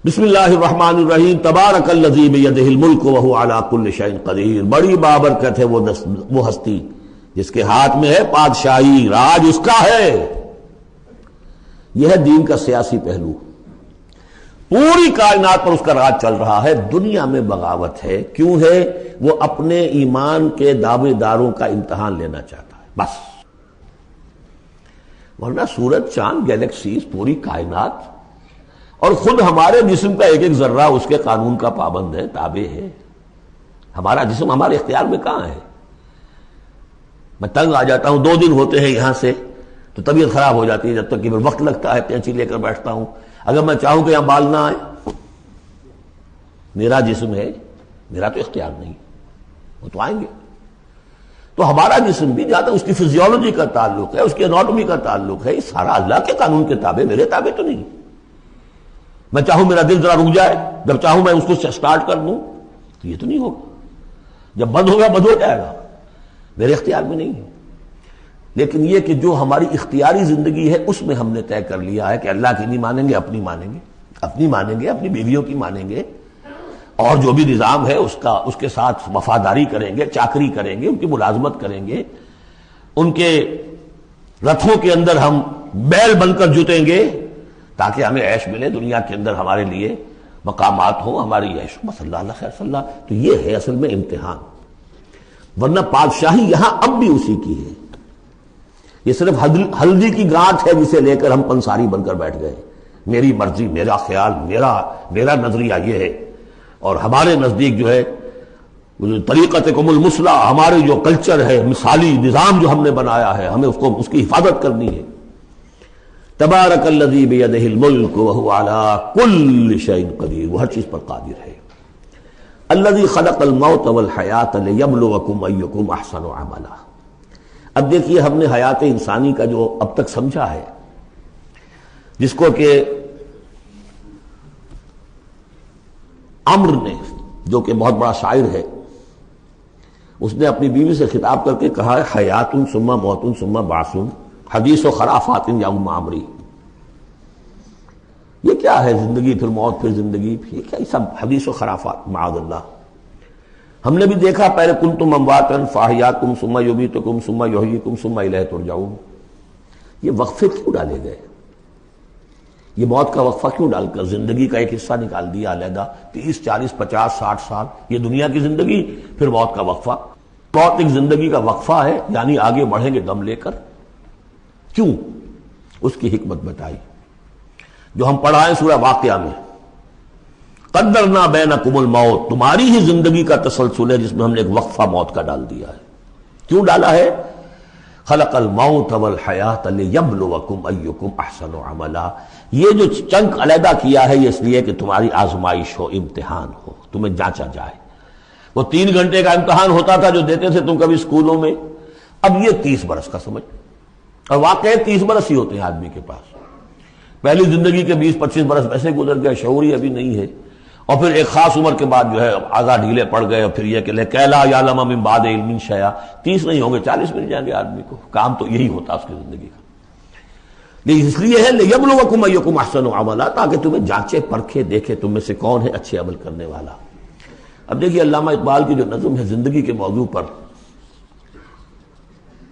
بسم اللہ الرحمن الرحیم تبارک الذی بیدہ الملک وہو علی کل شیء قدیر۔ بڑی بابرکت ہے وہ ہستی جس کے ہاتھ میں ہے بادشاہی، راج اس کا ہے۔ یہ ہے دین کا سیاسی پہلو، پوری کائنات پر اس کا راج چل رہا ہے۔ دنیا میں بغاوت ہے، کیوں ہے؟ وہ اپنے ایمان کے دعوے داروں کا امتحان لینا چاہتا ہے بس، ورنہ سورج، چاند، گیلیکسیز، پوری کائنات اور خود ہمارے جسم کا ایک ایک ذرہ اس کے قانون کا پابند ہے، تابع ہے۔ ہمارا جسم ہمارے اختیار میں کہاں ہے؟ میں تنگ آ جاتا ہوں، 2 دن ہوتے ہیں یہاں سے تو طبیعت خراب ہو جاتی ہے، جب تک کہ وقت لگتا ہے کینچی لے کر بیٹھتا ہوں۔ اگر میں چاہوں کہ یہاں بال نہ آئے، میرا جسم ہے، میرا تو اختیار نہیں، وہ تو آئیں گے۔ تو ہمارا جسم بھی جہاں تک اس کی فزیولوجی کا تعلق ہے، اس کی اناٹومی کا تعلق ہے، یہ سارا اللہ کے قانون کے تابع، میرے تابع تو نہیں۔ میں چاہوں میرا دل ذرا رک جائے، جب چاہوں میں اس کو سٹارٹ کر دوں تو یہ تو نہیں ہوگا، جب بند ہوگا بند ہو جائے گا، میرے اختیار میں نہیں ہے۔ لیکن یہ کہ جو ہماری اختیاری زندگی ہے اس میں ہم نے طے کر لیا ہے کہ اللہ کی نہیں مانیں گے، اپنی مانیں گے، اپنی مانیں گے، اپنی بیویوں کی مانیں گے، اور جو بھی نظام ہے اس کے ساتھ وفاداری کریں گے، چاکری کریں گے، ان کی ملازمت کریں گے، ان کے رتھوں کے اندر ہم بیل بن کر جتیں گے تاکہ ہمیں عیش ملے، دنیا کے اندر ہمارے لیے مقامات ہوں، ہماری عیش، بس اللہ خیر صلی اللہ۔ تو یہ ہے اصل میں امتحان، ورنہ بادشاہی یہاں اب بھی اسی کی ہے۔ یہ صرف ہلدی کی گانٹھ ہے جسے لے کر ہم پنساری بن کر بیٹھ گئے، میری مرضی، میرا خیال، میرا نظریہ یہ ہے، اور ہمارے نزدیک جو ہے طریقتکم المثلی، ہمارے جو کلچر ہے، مثالی نظام جو ہم نے بنایا ہے، ہمیں اس کی حفاظت کرنی ہے۔ تبارک الذی بیدہ الملک وہو علی کل شیء قدیر، وہ ہر چیز پر قادر ہے۔ الذی خلق الموت والحیاۃ لیبلوکم ایکم احسن عملا۔ اب دیکھیے ہم نے حیات انسانی کا جو اب تک سمجھا ہے، جس کو کہ عمر نے، جو کہ بہت بڑا شاعر ہے، اس نے اپنی بیوی سے خطاب کر کے کہا ہے حیات ثم موت ثم بعث حدیث و خرافات یا عمری۔ یہ کیا ہے؟ زندگی پھر موت پھر زندگی، یہ کیا؟ یہ سب حدیث و خرافات، معاذ اللہ۔ ہم نے بھی دیکھا پہلے کنتم امواتا فاحیاکم ثم یمیتکم ثم یحییکم ثم الیہ ترجعون۔ یہ وقفے کیوں ڈالے گئے؟ یہ موت کا وقفہ کیوں ڈال کر زندگی کا ایک حصہ نکال دیا علیحدہ؟ 30 40 50 60 سال یہ دنیا کی زندگی، پھر موت کا وقفہ۔ موت ایک زندگی کا وقفہ ہے، یعنی آگے بڑھیں گے دم لے کر۔ کیوں؟ اس کی حکمت بتائی جو ہم پڑھائیں سورہ واقعہ میں، قدرنا بینکم الموت، تمہاری ہی زندگی کا تسلسل ہے جس میں ہم نے ایک وقفہ موت کا ڈال دیا ہے۔ کیوں ڈالا ہے؟ خلق الموت والحیاۃ لیبلوکم ایکم احسن عملا۔ یہ جو چنک علیحدہ کیا ہے یہ اس لیے کہ تمہاری آزمائش ہو، امتحان ہو، تمہیں جانچا جائے۔ وہ 3 گھنٹے کا امتحان ہوتا تھا جو دیتے تھے تم کبھی اسکولوں میں، اب یہ 30 برس کا سمجھ، اور واقعی 30 برس ہی ہوتے ہیں آدمی کے پاس۔ پہلی زندگی کے 20 25 برس ویسے گزر گئے، شعوری ابھی نہیں ہے، اور پھر ایک خاص عمر کے بعد جو ہے اعضاء ڈھیلے پڑ گئے، اور پھر یہ کہ لا یعلم من بعد علم شیئا، 30 نہیں ہوں گے 40 مل جائیں گے آدمی کو، کام تو یہی ہوتا اس کی زندگی کا۔ لیکن اس لیے ہے لیبلوکم ایکم احسن عملا، تاکہ تمہیں جانچے پرکھے دیکھے تم میں سے کون ہے اچھے عمل کرنے والا۔ اب دیکھیے علامہ اقبال کی جو نظم ہے زندگی کے موضوع پر،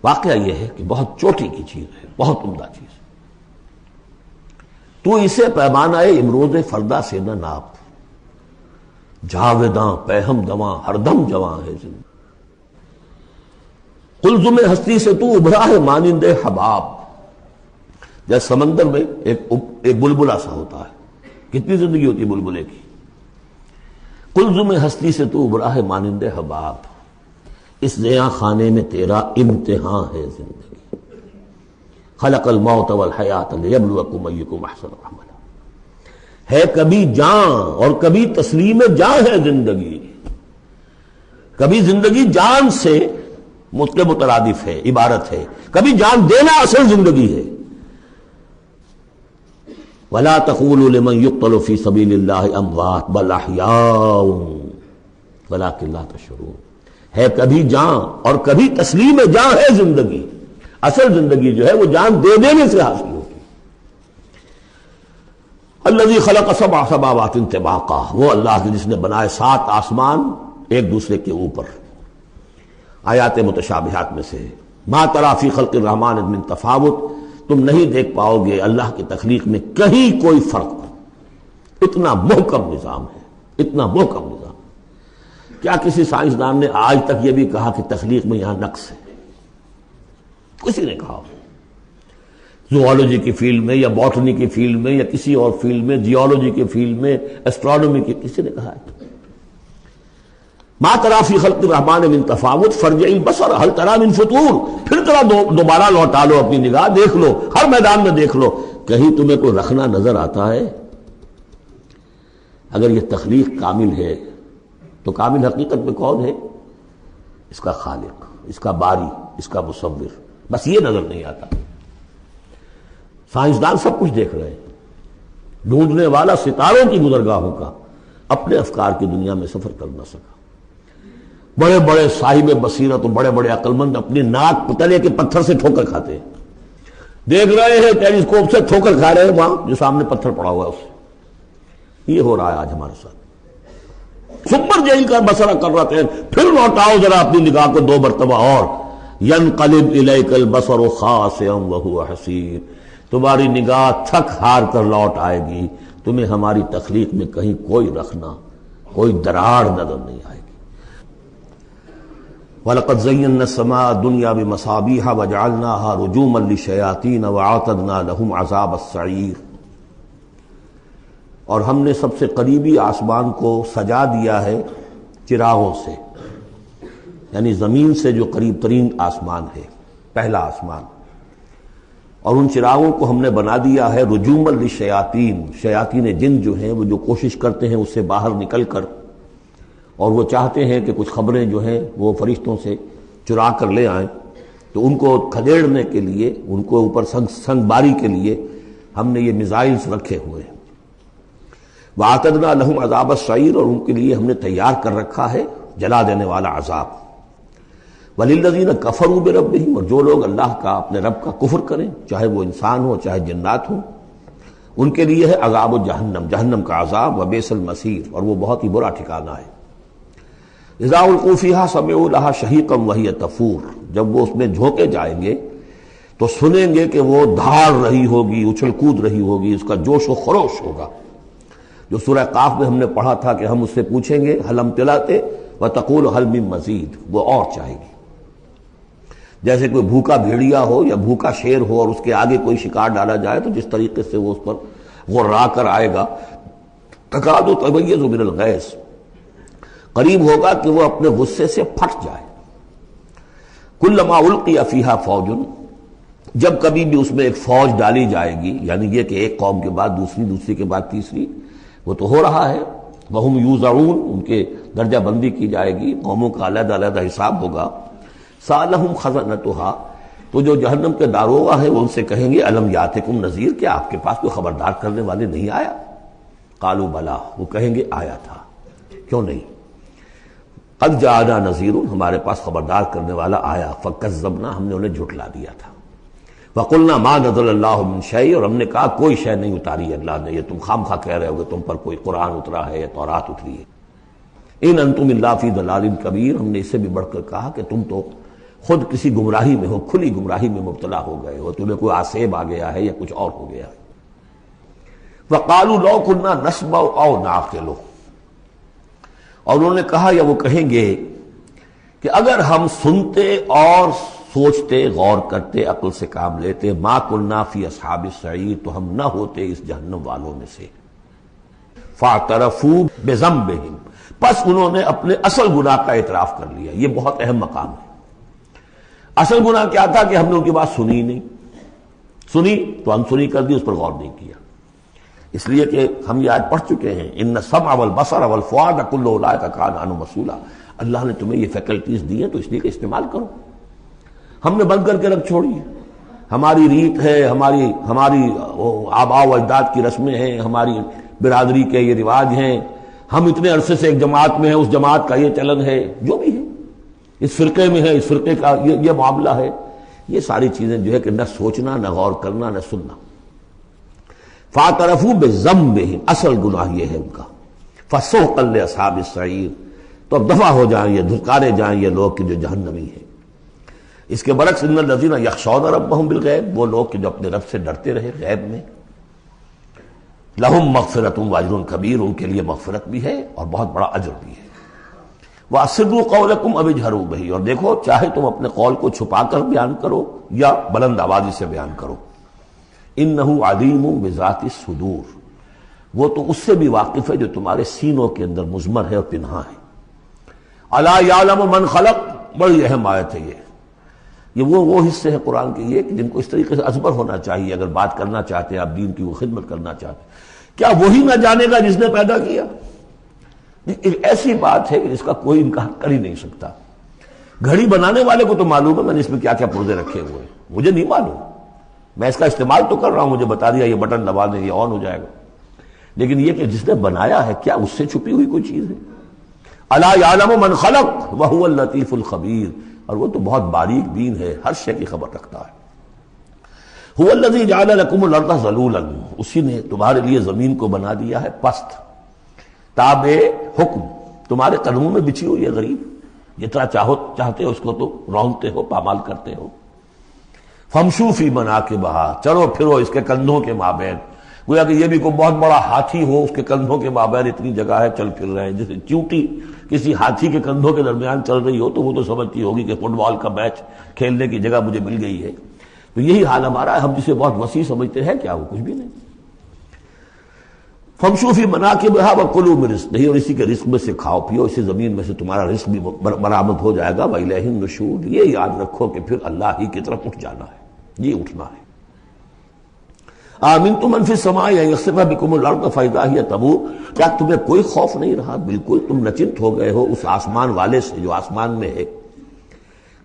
واقعہ یہ ہے کہ بہت چوٹی کی چیز ہے، بہت عمدہ چیز۔ تو اسے پیمانہ امروز فردا سے نہ ناپ، جاویداں پہم دواں ہر دم جواں ہے زندگی۔ قلزم ہستی سے تو ابھرا ہے مانند حباب، جیسے سمندر میں ایک بلبلا سا ہوتا ہے، کتنی زندگی ہوتی ہے بلبلے کی۔ قلزم ہستی سے تو ابھرا ہے مانند حباب، اس زیاں خانے میں تیرا امتحان ہے زندگی۔ خلق الموت والحیات لیبلوکم ایکم احسن عملا۔ ہے کبھی جان اور کبھی تسلیم جان ہے زندگی، کبھی زندگی جان سے مترادف ہے، عبارت ہے، کبھی جان دینا اصل زندگی ہے۔ ولا تقولوا لمن يقتل في سبيل الله اموات بل احياء ولكن لا تشعرون۔ ہے کبھی جان اور کبھی تسلیم جان ہے زندگی، اصل زندگی جو ہے وہ جان دے دینے سے حاصل ہوتی۔ الذی خلق سبع سماوات طباقا، وہ اللہ کے جس نے بنائے 7 آسمان ایک دوسرے کے اوپر۔ آیات متشابہات میں سے ما تری فی خلق الرحمن من تفاوت، تم نہیں دیکھ پاؤ گے اللہ کی تخلیق میں کہیں کوئی فرق۔ اتنا محکم نظام ہے، اتنا محکم نظام۔ کیا کسی سائنسدان نے آج تک یہ بھی کہا کہ تخلیق میں یہاں نقص ہے؟ کسی نے کہا؟ زوالوجی کی فیلڈ میں یا باٹنی کی فیلڈ میں یا کسی اور فیلڈ میں، جیولوجی کی فیلڈ میں، اسٹرانومی کی، کسی نے کہا ہے؟ ما تری فی خلق الرحمن من تفاوت فارجع البصر هل تری من فطور، پھر ذرا دوبارہ لوٹا لو اپنی نگاہ، دیکھ لو، ہر میدان میں دیکھ لو، کہیں تمہیں کوئی رخنا نظر آتا ہے؟ اگر یہ تخلیق کامل ہے تو کامل حقیقت میں کون ہے؟ اس کا خالق، اس کا باری، اس کا مصور، بس یہ نظر نہیں آتا۔ سائنسدان سب کچھ دیکھ رہے ہیں، ڈھونڈنے والا ستاروں کی گزرگاہوں کا اپنے افکار کی دنیا میں سفر کر نہ سکا۔ بڑے بڑے صاحب بصیرت اور بڑے بڑے عقل مند اپنی ناک پتلے کے پتھر سے ٹھوکر کھاتے ہیں، دیکھ رہے ہیں ٹیلیسکوپ سے ٹھوکر کھا رہے ہیں وہاں جو سامنے پتھر پڑا ہوا ہے اس سے۔ یہ ہو رہا ہے آج ہمارے ساتھ۔ سپر جیل کا بسرا کر رہتے ہیں، پھر لوٹاؤ ذرا اپنی نگاہ کو 2 مرتبہ اور، ینقلب الیک البصر خاسئا وہو حسیر، تمہاری نگاہ تھک ہار کر لوٹ آئے گی، تمہیں ہماری تخلیق میں کہیں کوئی رخنا، کوئی دراڑ نظر نہیں آئے گی۔ وَلَقَدْ زَيَّنَّا السَّمَاءَ الدُّنْيَا بِمَصَابِيحَ وَجَعَلْنَاهَا رُجُومًا لِلشَّيَاطِينَ وَأَعْتَدْنَا لَهُمْ عَذَابَ السَّعِيرِ، اور ہم نے سب سے قریبی آسمان کو سجا دیا ہے چراغوں سے، یعنی زمین سے جو قریب ترین آسمان ہے، پہلا آسمان، اور ان چراغوں کو ہم نے بنا دیا ہے رجوما للشیاطین، شیاطین جن جو ہیں وہ جو کوشش کرتے ہیں اس سے باہر نکل کر، اور وہ چاہتے ہیں کہ کچھ خبریں جو ہیں وہ فرشتوں سے چرا کر لے آئیں، تو ان کو کھدیڑنے کے لیے، ان کو اوپر سنگ باری کے لیے ہم نے یہ میزائلز رکھے ہوئے ہیں۔ وَأَعْتَدْنَا لَهُمْ عَذَابَ السَّعِيرِ، اور ان کے لیے ہم نے تیار کر رکھا ہے جلا دینے والا عذاب۔ وَلِلَّذِينَ كَفَرُوا بِرَبِّهِمْ، اور جو لوگ اللہ کا، اپنے رب کا کفر کریں، چاہے وہ انسان ہو چاہے جنات ہوں، ان کے لیے ہے عذاب جہنم، جہنم کا عذاب، وبئس المصیر، اور وہ بہت ہی برا ٹھکانہ ہے۔ اذا القوا فیہا سمعوا لہا شہیقا وہی تفور، جب وہ اس میں جھونکے جائیں گے تو سنیں گے کہ وہ دھاڑ رہی ہوگی، اچھل کود رہی ہوگی، اس کا جوش و خروش ہوگا، جو سورہ قاف میں ہم نے پڑھا تھا کہ ہم اس سے پوچھیں گے حل امتلاتے وتقول حل من مزید، وہ اور چاہے گی۔ جیسے کوئی بھوکا بھیڑیا ہو یا بھوکا شیر ہو اور اس کے آگے کوئی شکار ڈالا جائے تو جس طریقے سے وہ اس پر غرا کر آئے گا، تکاد تمیز من الغیظ، قریب ہوگا کہ وہ اپنے غصے سے پھٹ جائے۔ کلما القی فیہا فوج، جب کبھی بھی اس میں ایک فوج ڈالی جائے گی، یعنی یہ کہ ایک قوم کے بعد دوسری، دوسری کے بعد تیسری، وہ تو ہو رہا ہے، وہم یوزعون، ان کے درجہ بندی کی جائے گی، قوموں کا علیحدہ علیحدہ حساب ہوگا۔ سألہم خزنتہا، تو جو جہنم کے داروغہ ہیں وہ ان سے کہیں گے الم یاتکم نذیر، کیا آپ کے پاس کوئی خبردار کرنے والے نہیں آیا؟ قالوا بلا، وہ کہیں گے آیا تھا، کیوں نہیں؟ قد جاءنا نذیر، ہمارے پاس خبردار کرنے والا آیا، فکذبنا، ہم نے انہیں جھٹلا دیا تھا، وقلنا ما نزل اللہ من شیء، اور ہم نے کہا کوئی شے نہیں اتاری اللہ نے، یہ تم خام خواہ کہہ رہے ہو کہ تم پر کوئی قرآن اترا ہے یا تورات اتری ہے۔ ان انتم الا فی ضلال کبیر، ہم نے اس سے بھی بڑھ کر کہا کہ تم تو خود کسی گمراہی میں ہو، کھلی گمراہی میں مبتلا ہو گئے ہو، تمہیں کوئی آسیب آ گیا ہے یا کچھ اور ہو گیا ہے۔ وقالوا لو كنا نسمع او نعقل، اور انہوں نے کہا یا وہ کہیں گے کہ اگر ہم سنتے اور سوچتے، غور کرتے، عقل سے کام لیتے، ما كنا فی اصحاب السعیر، تو ہم نہ ہوتے اس جہنم والوں میں سے۔ فاعترفوا بذنبہم، پس انہوں نے اپنے اصل گناہ کا اعتراف کر لیا۔ یہ بہت اہم مقام ہے۔ اصل گناہ کیا تھا کہ ہم نے ان کی بات سنی نہیں، سنی تو انسنی کر دی، اس پر غور نہیں کیا۔ اس لیے کہ ہم یہ آج پڑھ چکے ہیں ان السمع والبصر والفؤاد کل اولئک کان عنہ مسئولا، اللہ نے تمہیں یہ فیکلٹیز دی ہیں تو اس لیے کہ استعمال کرو۔ ہم نے بند کر کے رکھ چھوڑی ہے، ہماری ریت ہے، ہماری آباء و اجداد کی رسمیں ہیں، ہماری برادری کے یہ رواج ہیں، ہم اتنے عرصے سے ایک جماعت میں ہیں، اس جماعت کا یہ چلن ہے، جو بھی ہے، اس فرقے میں ہے، اس فرقے کا یہ معاملہ ہے، یہ ساری چیزیں جو ہے کہ نہ سوچنا، نہ غور کرنا، نہ سننا۔ فاعترفوا بذنبہم، اصل گناہ یہ ہے ان کا، فسحقا لاصحاب السعیر، تو اب دفع ہو جائیں یہ، دھکارے جائیں یہ لوگ کہ جو جہنمی ہیں۔ اس کے برعکس ان الذین یخشون ربہم بالغیب، وہ لوگ کہ جو اپنے رب سے ڈرتے رہے غیب میں، لہم مغفرۃ واجر کبیر، ان کے لیے مغفرت بھی ہے اور بہت بڑا اجر بھی ہے۔ واسروا قولکم او اجہروا بہ، اور دیکھو چاہے تم اپنے قول کو چھپا کر بیان کرو یا بلند آوازی سے بیان کرو، انہ علیم بذات الصدور، وہ تو اس سے بھی واقف ہے جو تمہارے سینوں کے اندر مضمر ہے اور پنہاں ہے۔ الا یعلم من خلق، بڑی اہم آیت ہے یہ وہ حصے ہیں قرآن کے یہ کہ جن کو اس طریقے سے ازبر ہونا چاہیے اگر بات کرنا چاہتے ہیں، آپ دین کی وہ خدمت کرنا چاہتے ہیں۔ کیا وہی نہ جانے گا جس نے پیدا کیا؟ ایک ایسی بات ہے کہ جس کا کوئی انکار کر ہی نہیں سکتا۔ گھڑی بنانے والے کو تو معلوم ہے میں نے اس میں کیا کیا پرزے رکھے ہوئے ہیں، مجھے نہیں معلوم، میں اس کا استعمال تو کر رہا ہوں، مجھے بتا دیا یہ بٹن دبا دیں یہ آن ہو جائے گا، لیکن یہ کہ جس نے بنایا ہے کیا اس سے چھپی ہوئی کوئی چیز ہے؟ الا یعلم من خلق وهو اللطیف الخبیر، اور وہ تو بہت باریک بین ہے، ہر شے کی خبر رکھتا ہے۔ هو الذی جعل لکم الارض ذلولا، اسی نے تمہارے لیے زمین کو بنا دیا ہے پست، تابع حکم، تمہارے قدموں میں بچھی ہوئی ہے غریب، جتنا چاہتے ہو اس کو تو رونتے ہو، پامال کرتے ہو۔ فامشوا فی مناکبہا، چلو پھرو اس کے کندھوں کے مابین، گویا کہ یہ بھی کوئی بہت بڑا ہاتھی ہو، اس کے کندھوں کے مابین اتنی جگہ ہے، چل پھر رہے ہیں، جیسے چیونٹی کسی ہاتھی کے کندھوں کے درمیان چل رہی ہو تو وہ تو سمجھتی ہوگی کہ فٹ بال کا میچ کھیلنے کی جگہ مجھے مل گئی ہے۔ تو یہی حال ہمارا ہے، ہم جسے بہت وسیع سمجھتے ہیں کیا وہ کچھ بھی نہیں۔ فامشوا فی مناکبہا وکلوا من رزقہ، اور اسی کے رزق میں سے کھاؤ پیو، اسی زمین میں سے تمہارا رزق بھی برآمد ہو جائے گا، وإلیہ النشور، یہ یاد رکھو کہ پھر اللہ ہی کی طرف اٹھ جانا ہے، یہ اٹھنا ہے۔ آمنتم من فی السماء ان یخسف بکم الارض فاذا ہی تمور، کیا تمہیں کوئی خوف نہیں رہا؟ بالکل تم نچنت ہو گئے ہو اس آسمان والے سے جو آسمان میں ہے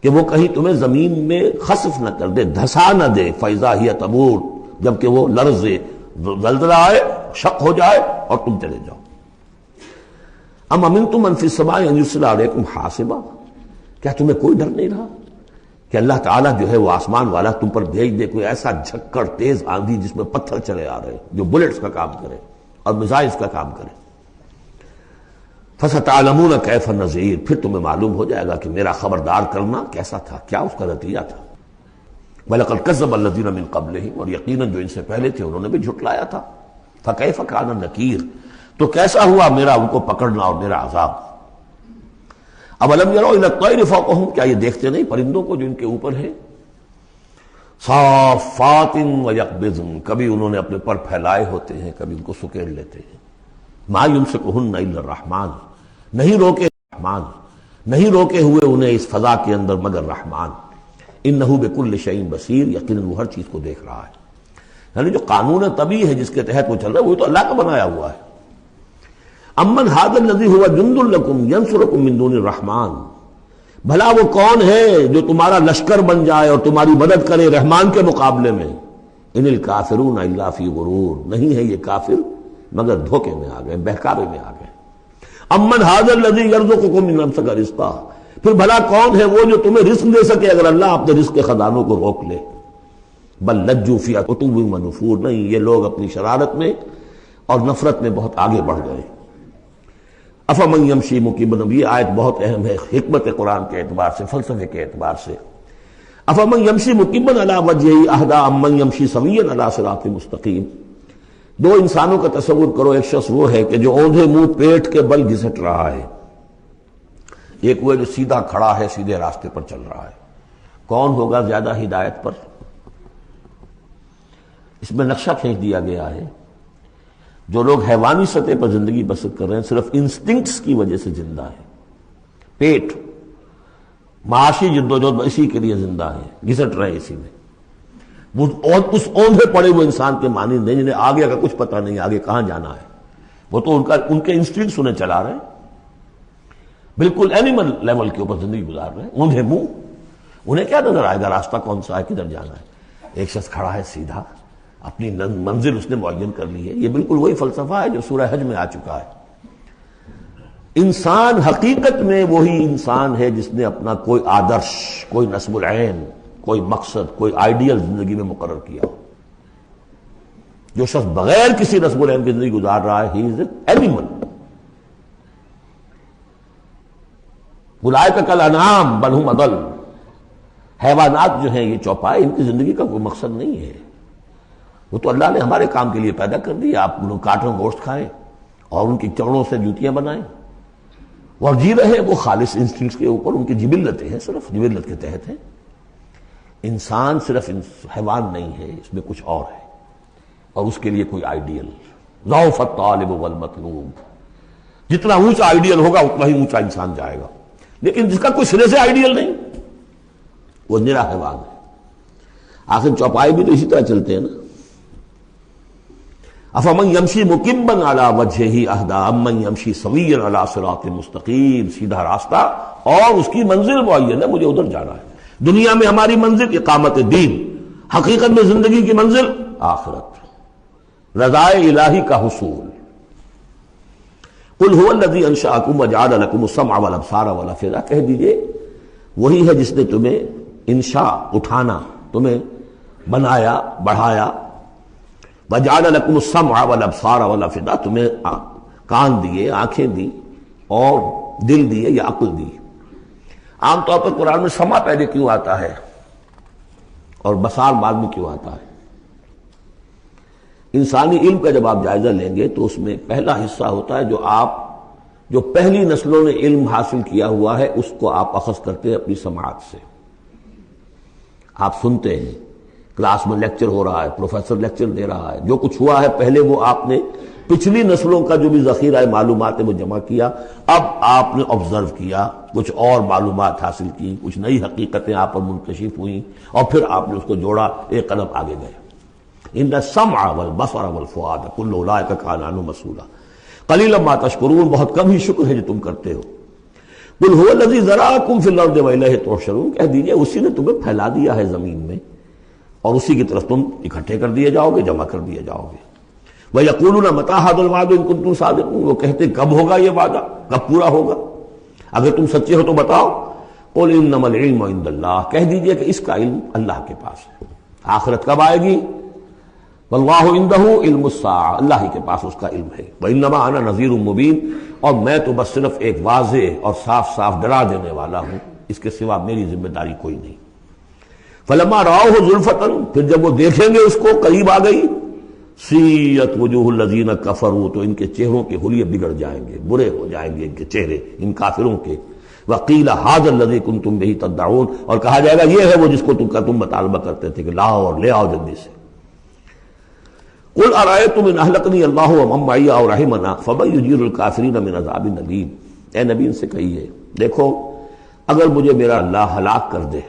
کہ وہ کہیں تمہیں زمین میں خسف نہ کر دے، دھسا نہ دے، فاذا ہی تمور، جبکہ وہ لرزے، زلزلہ آئے، شق ہو جائے اور تم چلے جاؤ۔ ام امنتم من فی السماء ان یرسل علیکم حاصبا، کیا تمہیں کوئی ڈر نہیں رہا کہ اللہ تعالیٰ جو ہے وہ آسمان والا تم پر بھیج دے کوئی ایسا جھکڑ تیز آندھی جس میں پتھر چلے آ رہے جو بلٹس کا کام کرے اور میزائلز کا کام کرے۔ فَسَتَعْلَمُونَ كَيْفَ النَّذِيرُ، پھر تمہیں معلوم ہو جائے گا کہ میرا خبردار کرنا کیسا تھا، کیا اس کا نتیجہ تھا۔ وَلَقَدْ كَذَّبَ الَّذِينَ مِن قَبْلِهِمْ، اور یقیناً جو ان سے پہلے تھے انہوں نے بھی جھٹلایا تھا۔ فَكَيْفَ كَانَ نَكِيرٌ، تو کیسا ہوا میرا ان کو پکڑنا اور میرا عذاب۔ اَوَلَمْ يَرَوْا إِلَى الطَّيْرِ فَوْقَهُمْ، کیا یہ دیکھتے نہیں پرندوں کو جو ان کے اوپر ہے؟ صافات ویقبضن، کبھی انہوں نے اپنے پر پھیلائے ہوتے ہیں، کبھی ان کو سکیڑ لیتے ہیں۔ ما یمسکہن الا الرحمن، نہیں روکے رحمان، نہیں روکے ہوئے انہیں اس فضا کے اندر مگر رحمان۔ انہ بکل شیء بصیر، یقیناً وہ ہر چیز کو دیکھ رہا ہے۔ یعنی جو قانون طبیعی ہے جس کے تحت وہ چل رہا ہے وہ تو اللہ کا بنایا ہوا ہے۔ امن ھذا الذی هو جند لکم ینصرکم من دون الرحمن، بھلا وہ کون ہے جو تمہارا لشکر بن جائے اور تمہاری مدد کرے رحمان کے مقابلے میں؟ ان الکافرون الا فی غرور، نہیں ہے یہ کافر مگر دھوکے میں آ گئے، بہکاوے میں آ گئے۔ امن ھذا الذی یرزقکم من امسک رزقا، پھر بھلا کون ہے وہ جو تمہیں رزق دے سکے اگر اللہ اپنے رزق کے خزانوں کو روک لے؟ بل لجوا فی عتو ونفور، نہیں یہ لوگ اپنی شرارت میں اور نفرت میں بہت آگے بڑھ گئے۔ افمن یمشی مکبا، یہ آیت بہت اہم ہے حکمت قرآن کے اعتبار سے، فلسفے کے اعتبار سے۔ افمن یمشی مکبا علی وجہہ اہدی امن یمشی سویا علی صراط مستقیم، دو انسانوں کا تصور کرو، ایک شخص وہ ہے کہ جو اوندھے منہ پیٹ کے بل گھسٹ رہا ہے، ایک وہ جو سیدھا کھڑا ہے سیدھے راستے پر چل رہا ہے، کون ہوگا زیادہ ہدایت پر؟ اس میں نقشہ کھینچ دیا گیا ہے، جو لوگ حیوانی سطح پر زندگی بسر کر رہے ہیں صرف انسٹنکٹس کی وجہ سے زندہ ہیں، پیٹ معاشی جدوجہد اسی کے لیے زندہ ہیں، گھسٹ رہے ہیں اسی میں، وہ اس اوندھے پڑے ہوئے انسان کے معنی نہیں جنہیں آگے کا کچھ پتہ نہیں آگے کہاں جانا ہے، وہ تو ان کے انسٹنکٹس انہیں چلا رہے ہیں، بالکل اینیمل لیول کے اوپر زندگی گزار رہے ہیں، اوندھے منہ، انہیں کیا نظر آئے گا راستہ کون سا ہے کدھر جانا ہے؟ ایک شخص کھڑا ہے سیدھا، اپنی منزل اس نے معین کر لی ہے۔ یہ بالکل وہی فلسفہ ہے جو سورہ حج میں آ چکا ہے۔ انسان حقیقت میں وہی انسان ہے جس نے اپنا کوئی آدرش، کوئی نصب العین، کوئی مقصد، کوئی آئیڈیل زندگی میں مقرر کیا ہو۔ جو شخص بغیر کسی نصب و نعم کی زندگی گزار رہا ہے ہی از این اینیمل. اولئک کالانعام بل ھم اضل. حیوانات جو ہیں یہ چوپائے، ان کی زندگی کا کوئی مقصد نہیں ہے. وہ تو اللہ نے ہمارے کام کے لیے پیدا کر دی. آپ انہوں کاٹوں گوشت کھائیں اور ان کی چمڑوں سے جوتیاں بنائیں اور جی رہے. وہ خالص انسٹنکٹس کے اوپر ان کی جبلتیں ہیں، صرف جبلت کے تحت ہیں. انسان صرف حیوان نہیں ہے، اس میں کچھ اور ہے، اور اس کے لیے کوئی آئیڈیل. ضعف الطالب والمطلوب. جتنا اونچا آئیڈیل ہوگا اتنا ہی اونچا انسان جائے گا، لیکن جس کا کوئی سرے سے آئیڈیل نہیں وہ نرا حیوان ہے. آخر چوپائے بھی تو اسی طرح چلتے ہیں نا. افمن یمشی مکبا علی وجہہ اہدی امن یمشی سویا علی صراط مستقیم. سیدھا راستہ اور اس کی منزل معین ہے، مجھے ادھر جانا ہے. دنیا میں ہماری منزل اقامت دین، حقیقت میں زندگی کی منزل آخرت، رضائے الہی کا حصول. قل هو الذی انشأکم وجعل لکم السمع والابصار والافئدہ. کہہ دیجئے وہی ہے جس نے تمہیں انشاء اٹھانا، تمہیں بنایا بڑھایا. وجعل لکم السمع والابصار والافئدہ، تمہیں کان دیے، آنکھیں دی اور دل دیے یا عقل دی. عام طور پر قرآن میں سمع پہلے کیوں آتا ہے اور بصار بعد میں کیوں آتا ہے؟ انسانی علم کا جب آپ جائزہ لیں گے تو اس میں پہلا حصہ ہوتا ہے جو پہلی نسلوں نے علم حاصل کیا ہوا ہے اس کو آپ اخذ کرتے ہیں اپنی سماعت سے. آپ سنتے ہیں، کلاس میں لیکچر ہو رہا ہے، پروفیسر لیکچر دے رہا ہے، جو کچھ ہوا ہے پہلے وہ آپ نے پچھلی نسلوں کا جو بھی ذخیرہ معلومات ہے وہ جمع کیا. اب آپ نے آبزرو کیا، کچھ اور معلومات حاصل کی، کچھ نئی حقیقتیں آپ پر منکشف ہوئیں اور پھر آپ نے اس کو جوڑا، ایک قدم آگے گئے. ان السمع والبصر والفؤاد کل اولئک کان عنہ مسئولا قلیلا ما تشکرون. بہت کم ہی شکر ہے جو تم کرتے ہو. قل هو الذی ذرأکم فی الارض والیہ تحشرون. کہہ دیجئے اسی نے تمہیں پھیلا دیا ہے زمین میں اور اسی کی طرف تم اکٹھے کر دیے جاؤ گے، جمع کر دیے جاؤ گے. وَيَقُولُونَ مَتَىٰ هَٰذَا الْوَعْدُ إِن كُنتُمْ صَادِقِينَ. وہ کہتے کب ہوگا یہ وعدہ، کب پورا ہوگا، اگر تم سچے ہو تو بتاؤ. قُلْ إِنَّمَا الْعِلْمُ عِندَ اللَّهِ. کہہ دیجئے کہ اس کا علم اللہ کے پاس ہے. آخرت کب آئے گی؟ وَاللَّهُ عِندَهُ عِلْمُ السَّاعَةِ. اللہ ہی کے پاس اس کا علم ہے. وَإِنَّمَا أَنَا نَذِيرٌ مُّبِينٌ. اور میں تو بس صرف ایک واضح اور صاف صاف ڈرا دینے والا ہوں، اس کے سوا میری ذمہ داری کوئی نہیں. فَلَمَّا رَأَوْهُ زُلْفَةً. پھر جب وہ دیکھیں گے اس کو قریب آ گئی، سیئت وجوہ الذین کفروا. تو ان کے چہروں کے حلیے بگڑ جائیں گے، برے ہو جائیں گے ان کے چہرے، ان کافروں کے. وقیل ھذا الذی کنتم بہ تدعون. اور کہا جائے گا یہ ہے وہ جس کو تم مطالبہ کرتے تھے کہ لاؤ اور لے آؤ جلدی سے. قل ارأیتم ان اہلکنی اللہ ومن معی او رحمنا فمن یجیر الکافرین من عذاب الیم. اے نبی ان سے کہیے دیکھو اگر مجھے میرا اللہ ہلاک کر دے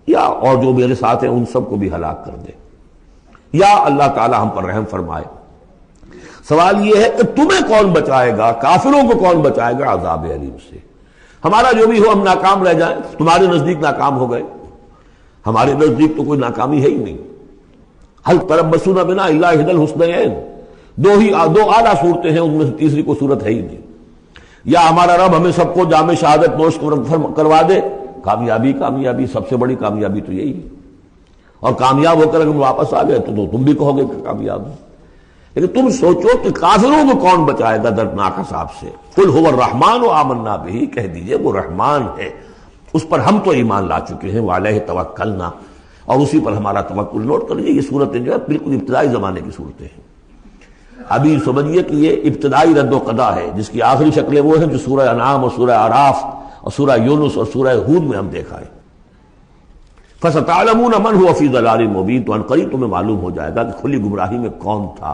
یا اور جو میرے ساتھ ہیں ان سب کو بھی ہلاک کر دے، یا اللہ تعالی ہم پر رحم فرمائے، سوال یہ ہے کہ تمہیں کون بچائے گا، کافروں کو کون بچائے گا عذاب علیم سے؟ ہمارا جو بھی ہو ہم ناکام رہ جائیں، تمہارے نزدیک ناکام ہو گئے، ہمارے نزدیک تو کوئی ناکامی ہے ہی نہیں. حل تربصون بنا الا احدی الحسنیین. دو اعلیٰ صورتیں ہیں، ان میں سے تیسری کوئی صورت ہے ہی نہیں. یا ہمارا رب ہمیں سب کو جام شہادت نوش کروا دے، کامیابی سب سے بڑی کامیابی تو یہی ہے. اور کامیاب ہو کر اگر واپس آ گئے تو تم بھی کہو گے کہ کامیاب ہو. لیکن تم سوچو کہ کافروں کو کون بچائے گا دردناک عذاب سے. قل هو الرحمن آمنا به. کہہ دیجئے وہ رحمان ہے، اس پر ہم تو ایمان لا چکے ہیں. وعلیہ توکلنا. اور اسی پر ہمارا توکل. نوٹ کر لیجیے یہ صورتیں جو ہے بالکل ابتدائی زمانے کی صورتیں ہیں. ابھی سمجھیے کہ یہ ابتدائی رد و قضا ہے جس کی آخری شکلیں وہ ہیں جو سورہ انعام اور سورہ اعراف اور سورہ یونس اور سورہ ہود میں ہم دیکھا ہے. فَسَتَعْلَمُونَ مَنْ هُوَ فِي ضَلَالٍ مُّبِينٍ. تو عنقریب تمہیں معلوم ہو جائے گا کہ کھلی گمراہی میں کون تھا،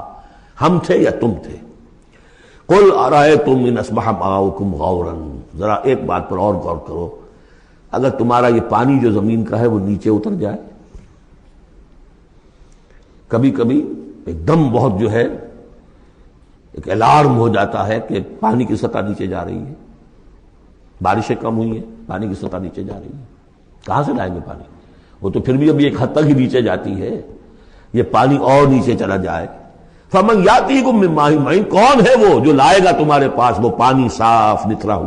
ہم تھے یا تم تھے. قُلْ أَرَأَيْتُمْ إِنْ أَصْبَحَ مَاؤُكُمْ غَوْرًا. ذرا ایک بات پر اور غور کرو، اگر تمہارا یہ پانی جو زمین کا ہے وہ نیچے اتر جائے، کبھی کبھی ایک دم بہت جو ہے ایک الارم ہو جاتا ہے کہ پانی کی سطح نیچے جا رہی ہے، بارشیں کم ہوئی ہیں، پانی کی سطح نیچے جا رہی ہے. کہاں سے لائیں گے پانی؟ وہ تو پھر بھی ابھی ایک حد تک ہی نیچے جاتی ہے، یہ پانی اور نیچے چلا جائے. فمن یاتیکم من ماء معین. کون ہے وہ جو لائے گا تمہارے پاس وہ پانی صاف نتھرا ہوا؟